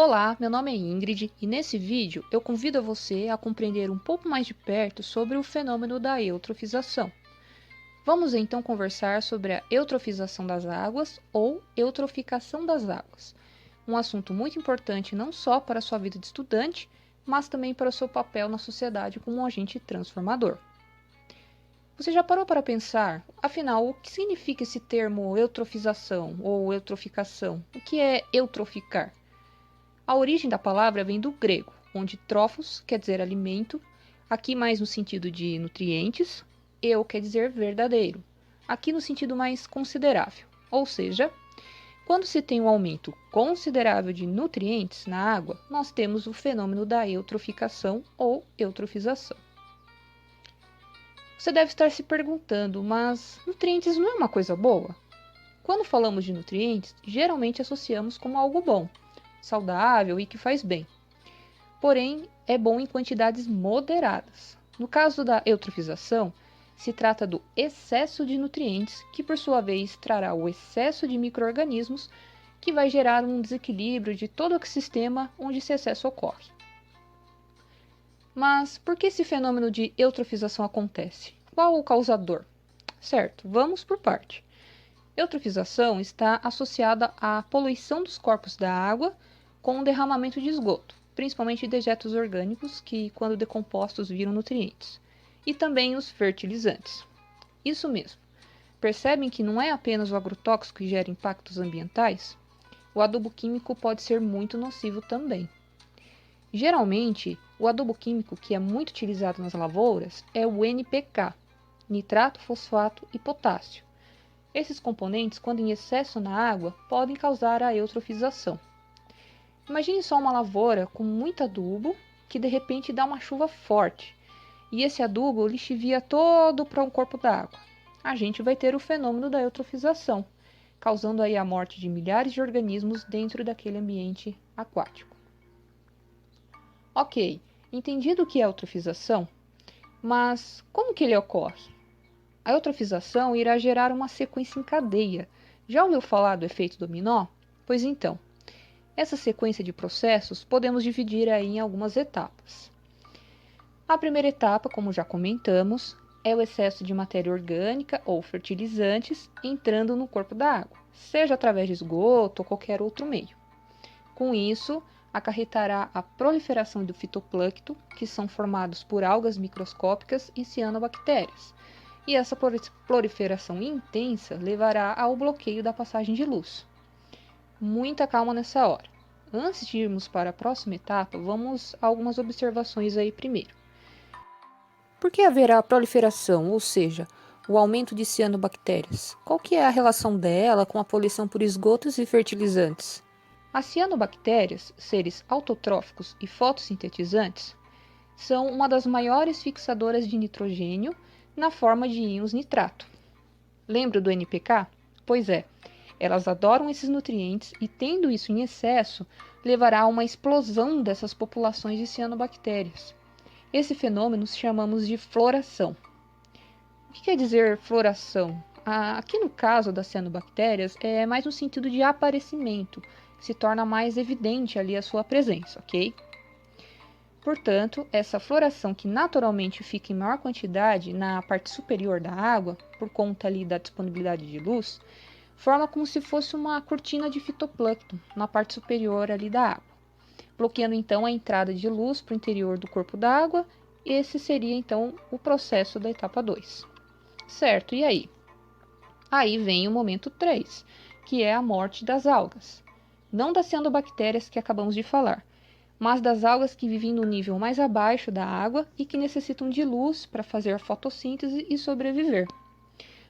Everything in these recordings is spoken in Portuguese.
Olá, meu nome é Ingrid e nesse vídeo eu convido você a compreender um pouco mais de perto sobre o fenômeno da eutrofização. Vamos então conversar sobre a eutrofização das águas ou eutroficação das águas, um assunto muito importante não só para a sua vida de estudante, mas também para o seu papel na sociedade como um agente transformador. Você já parou para pensar, afinal, o que significa esse termo eutrofização ou eutroficação? O que é eutroficar? A origem da palavra vem do grego, onde trófos quer dizer alimento, aqui mais no sentido de nutrientes, eu quer dizer verdadeiro, aqui no sentido mais considerável. Ou seja, quando se tem um aumento considerável de nutrientes na água, nós temos o fenômeno da eutroficação ou eutrofização. Você deve estar se perguntando, mas nutrientes não é uma coisa boa? Quando falamos de nutrientes, geralmente associamos como algo bom, saudável e que faz bem. Porém, é bom em quantidades moderadas. No caso da eutrofização, se trata do excesso de nutrientes, que por sua vez trará o excesso de micro-organismos, que vai gerar um desequilíbrio de todo o ecossistema onde esse excesso ocorre. Mas por que esse fenômeno de eutrofização acontece? Qual o causador? Certo, vamos por parte. Eutrofização está associada à poluição dos corpos da água com o derramamento de esgoto, principalmente dejetos orgânicos que, quando decompostos, viram nutrientes, e também os fertilizantes. Isso mesmo. Percebem que não é apenas o agrotóxico que gera impactos ambientais? O adubo químico pode ser muito nocivo também. Geralmente, o adubo químico que é muito utilizado nas lavouras é o NPK, nitrato, fosfato e potássio. Esses componentes, quando em excesso na água, podem causar a eutrofização. Imagine só uma lavoura com muito adubo que de repente dá uma chuva forte e esse adubo lixivia todo para um corpo d'água. A gente vai ter o fenômeno da eutrofização, causando aí a morte de milhares de organismos dentro daquele ambiente aquático. Ok, entendido o que é eutrofização, mas como que ele ocorre? A eutrofização irá gerar uma sequência em cadeia. Já ouviu falar do efeito dominó? Pois então, essa sequência de processos podemos dividir aí em algumas etapas. A primeira etapa, como já comentamos, é o excesso de matéria orgânica ou fertilizantes entrando no corpo da água, seja através de esgoto ou qualquer outro meio. Com isso, acarretará a proliferação do fitoplâncton, que são formados por algas microscópicas e cianobactérias. E essa proliferação intensa levará ao bloqueio da passagem de luz. Muita calma nessa hora. Antes de irmos para a próxima etapa, vamos a algumas observações aí primeiro. Por que haverá proliferação, ou seja, o aumento de cianobactérias? Qual que é a relação dela com a poluição por esgotos e fertilizantes? As cianobactérias, seres autotróficos e fotossintetizantes, são uma das maiores fixadoras de nitrogênio na forma de íons nitrato. Lembra do NPK? Pois é, elas adoram esses nutrientes e, tendo isso em excesso, levará a uma explosão dessas populações de cianobactérias. Esse fenômeno chamamos de floração. O que quer dizer floração? Aqui no caso das cianobactérias, é mais no sentido de aparecimento, se torna mais evidente ali a sua presença, ok? Portanto, essa floração que naturalmente fica em maior quantidade na parte superior da água, por conta ali da disponibilidade de luz, forma como se fosse uma cortina de fitoplâncton na parte superior ali da água, bloqueando então a entrada de luz para o interior do corpo d'água. Esse seria então o processo da etapa 2. Certo, e aí? Aí vem o momento 3, que é a morte das algas. Não das cianobactérias que acabamos de falar, mas das algas que vivem no nível mais abaixo da água e que necessitam de luz para fazer a fotossíntese e sobreviver.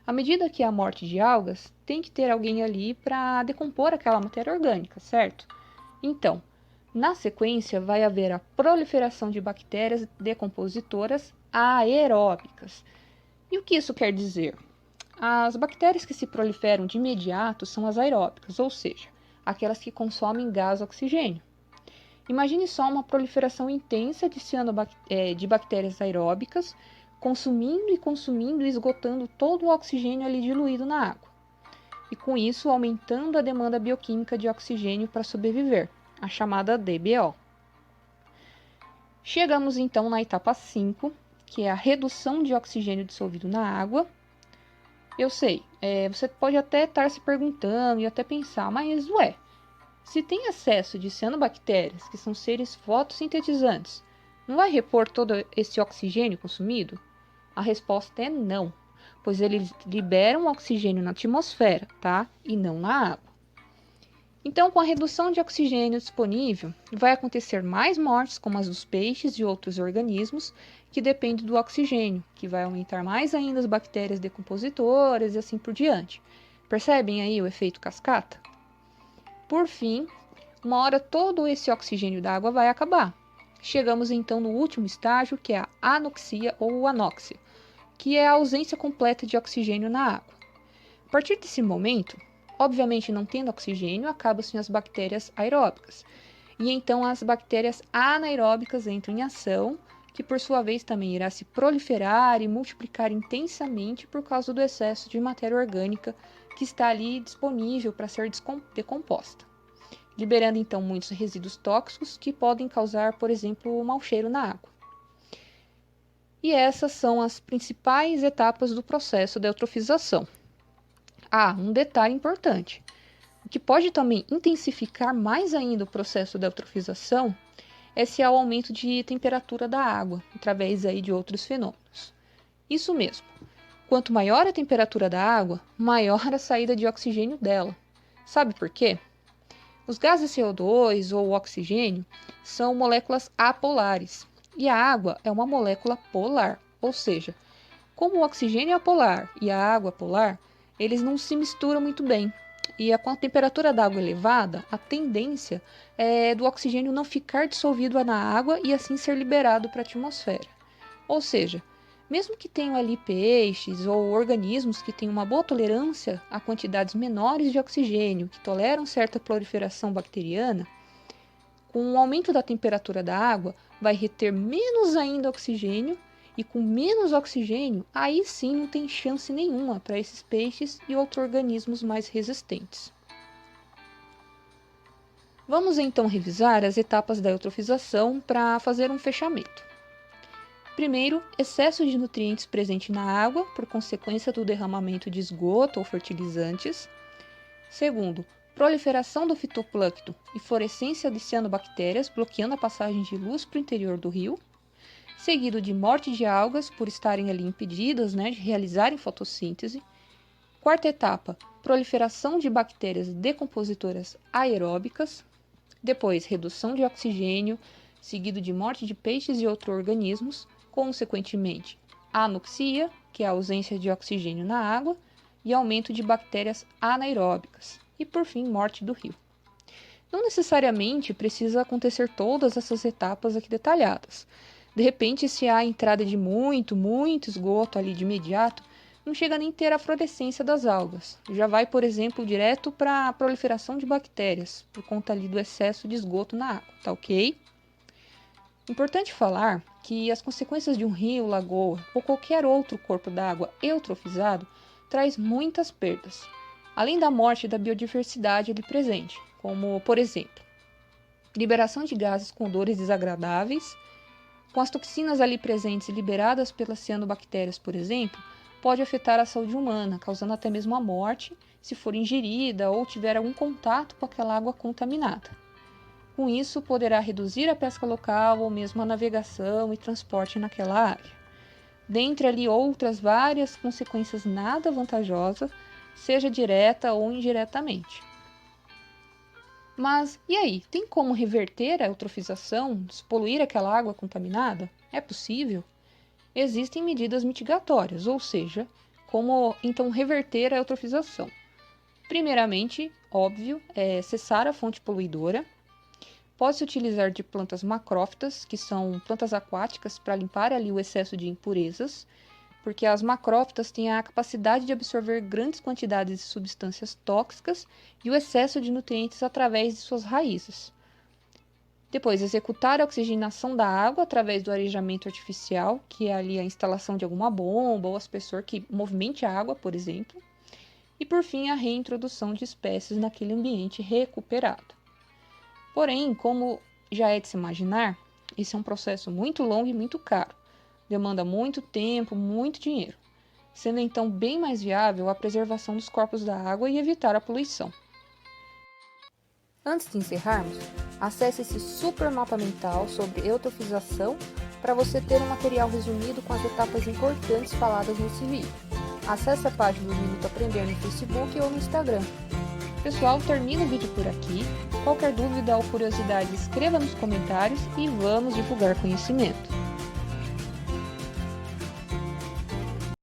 À medida que há morte de algas, tem que ter alguém ali para decompor aquela matéria orgânica, certo? Então, na sequência, vai haver a proliferação de bactérias decompositoras aeróbicas. E o que isso quer dizer? As bactérias que se proliferam de imediato são as aeróbicas, ou seja, aquelas que consomem gás oxigênio. Imagine só uma proliferação intensa de bactérias aeróbicas, consumindo e esgotando todo o oxigênio ali diluído na água. E com isso aumentando a demanda bioquímica de oxigênio para sobreviver. a chamada DBO. Chegamos então na etapa 5, que é a redução de oxigênio dissolvido na água. Eu sei, você pode até estar se perguntando e até pensar, mas se tem excesso de cianobactérias, que são seres fotossintetizantes, não vai repor todo esse oxigênio consumido? A resposta é não, pois eles liberam oxigênio na atmosfera, tá? E não na água. Então, com a redução de oxigênio disponível, vai acontecer mais mortes, como as dos peixes e outros organismos, que dependem do oxigênio, que vai aumentar mais ainda as bactérias decompositoras e assim por diante. Percebem aí o efeito cascata? Por fim, uma hora todo esse oxigênio da água vai acabar. Chegamos então no último estágio, que é a anoxia ou anóxia, que é a ausência completa de oxigênio na água. A partir desse momento, obviamente não tendo oxigênio, acabam-se as bactérias aeróbicas. E então as bactérias anaeróbicas entram em ação, que por sua vez também irá se proliferar e multiplicar intensamente por causa do excesso de matéria orgânica que está ali disponível para ser decomposta, liberando então muitos resíduos tóxicos que podem causar, por exemplo, mau cheiro na água. E essas são as principais etapas do processo de eutrofização. Um detalhe importante. O que pode também intensificar mais ainda o processo de eutrofização é se há o aumento de temperatura da água, através aí de outros fenômenos. Isso mesmo. Quanto maior a temperatura da água, maior a saída de oxigênio dela. Sabe por quê? Os gases CO2 ou oxigênio são moléculas apolares e a água é uma molécula polar, ou seja, como o oxigênio é apolar e a água é polar, eles não se misturam muito bem. E com a temperatura da água elevada, a tendência é do oxigênio não ficar dissolvido na água e assim ser liberado para a atmosfera. Ou seja, mesmo que tenham ali peixes ou organismos que tenham uma boa tolerância a quantidades menores de oxigênio, que toleram certa proliferação bacteriana, com o aumento da temperatura da água, vai reter menos ainda oxigênio, e com menos oxigênio, aí sim não tem chance nenhuma para esses peixes e outros organismos mais resistentes. Vamos então revisar as etapas da eutrofização para fazer um fechamento. Primeiro, excesso de nutrientes presente na água por consequência do derramamento de esgoto ou fertilizantes. Segundo, proliferação do fitoplâncton e fluorescência de cianobactérias bloqueando a passagem de luz para o interior do rio. Seguido de morte de algas por estarem ali impedidas de realizarem fotossíntese. Quarta etapa, proliferação de bactérias decompositoras aeróbicas. Depois, redução de oxigênio, seguido de morte de peixes e outros organismos. Consequentemente, anoxia, que é a ausência de oxigênio na água, e aumento de bactérias anaeróbicas. E, por fim, morte do rio. Não necessariamente precisa acontecer todas essas etapas aqui detalhadas. De repente, se há entrada de muito esgoto ali de imediato, não chega nem a ter a fluorescência das algas. Já vai, por exemplo, direto para a proliferação de bactérias, por conta ali do excesso de esgoto na água, tá ok? Importante falar que as consequências de um rio, lagoa ou qualquer outro corpo d'água eutrofizado traz muitas perdas, além da morte da biodiversidade ali presente, como, por exemplo, liberação de gases com odores desagradáveis. Com as toxinas ali presentes e liberadas pelas cianobactérias, por exemplo, pode afetar a saúde humana, causando até mesmo a morte se for ingerida ou tiver algum contato com aquela água contaminada. Com isso, poderá reduzir a pesca local ou mesmo a navegação e transporte naquela área. Dentre ali outras várias consequências nada vantajosas, seja direta ou indiretamente. Mas, e aí? Tem como reverter a eutrofização, despoluir aquela água contaminada? É possível? Existem medidas mitigatórias, ou seja, como então reverter a eutrofização. Primeiramente, óbvio, é cessar a fonte poluidora. Pode-se utilizar de plantas macrófitas, que são plantas aquáticas, para limpar ali o excesso de impurezas, porque as macrófitas têm a capacidade de absorver grandes quantidades de substâncias tóxicas e o excesso de nutrientes através de suas raízes. Depois, executar a oxigenação da água através do arejamento artificial, que é ali a instalação de alguma bomba ou aspersor que movimente a água, por exemplo. E, por fim, a reintrodução de espécies naquele ambiente recuperado. Porém, como já é de se imaginar, esse é um processo muito longo e muito caro. Demanda muito tempo, muito dinheiro, sendo então bem mais viável a preservação dos corpos da água e evitar a poluição. Antes de encerrarmos, acesse esse super mapa mental sobre eutrofização para você ter um material resumido com as etapas importantes faladas nesse vídeo. Acesse a página do Minuto Aprender no Facebook ou no Instagram. Pessoal, termino o vídeo por aqui. Qualquer dúvida ou curiosidade, escreva nos comentários e vamos divulgar conhecimento.